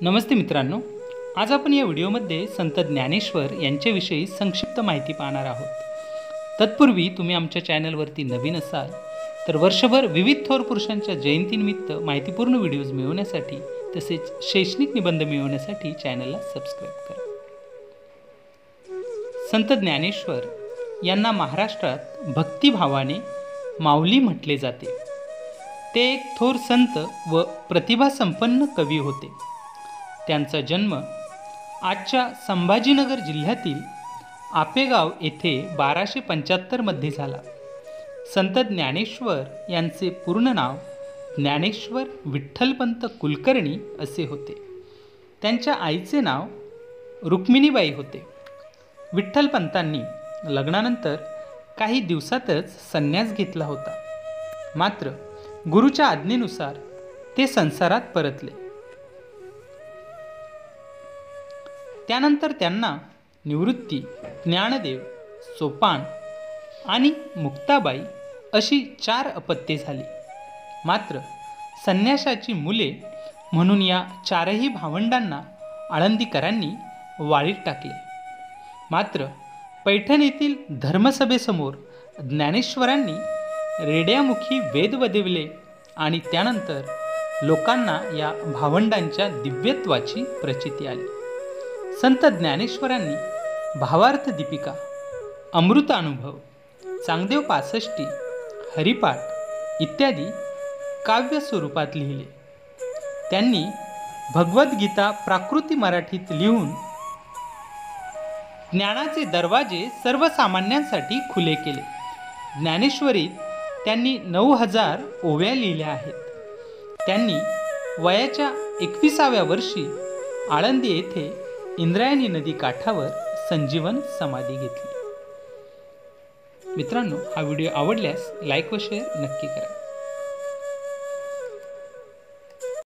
नमस्ते मित्रांनो, आज आपण या व्हिडिओमध्ये संत ज्ञानेश्वर यांच्याविषयी संक्षिप्त माहिती पाहणार आहोत। तत्पूर्वी तुम्ही आमच्या चॅनलवरती नवीन असाल तर वर्षभर विविध थोर पुरुषांच्या जयंतीनिमित्त माहितीपूर्ण व्हिडिओज मिळवण्यासाठी तसेच शैक्षणिक निबंध मिळवण्यासाठी चॅनलला सबस्क्राइब करा। संत ज्ञानेश्वर यांना महाराष्ट्रात भक्तिभावाने माऊली म्हटले जाते। ते एक थोर संत व प्रतिभासंपन्न कवी होते। त्यांचा जन्म आजच्या संभाजीनगर जिल्ह्यातील आपेगाव येथे 1275 मध्ये झाला। संत ज्ञानेश्वर यांचे पूर्ण नाव ज्ञानेश्वर विठ्ठलपंत कुलकर्णी असे होते। त्यांच्या आईचे नाव रुक्मिणीबाई होते। विठ्ठलपंतांनी लग्नानंतर काही दिवसातच संन्यास घेतला होता, मात्र गुरुच्या आज्ञेनुसार ते संसारात परतले। त्यानंतर त्यांना निवृत्ती, ज्ञानदेव, सोपान आणि मुक्ताबाई अशी 4 अपत्ये झाली। मात्र संन्याशाची मुले म्हणून या 4ही भावंडांना आळंदीकरांनी वाळीत टाकले। मात्र पैठण येथील धर्मसभेसमोर ज्ञानेश्वरांनी रेड्यामुखी वेद वदिवले आणि त्यानंतर लोकांना या भावंडांच्या दिव्यत्वाची प्रचिती आली। संत ज्ञानेश्वरांनी भावार्थ दीपिका, अमृतानुभव, चांगदेव पासष्टी, हरिपाठ इत्यादी काव्य स्वरूपात लिहिले। त्यांनी भगवद्गीता प्राकृत मराठीत लिहून ज्ञानाचे दरवाजे सर्वसामान्यांसाठी खुले केले। ज्ञानेश्वरीत त्यांनी 9000 ओव्या लिहिल्या आहेत। त्यांनी वयाच्या 21व्या वर्षी आळंदी येथे इंद्रायणी नदी काठावर संजीवन समाधी घेतली। मित्रांनो, हा व्हिडिओ आवडल्यास लाईक व शेअर नक्की करा।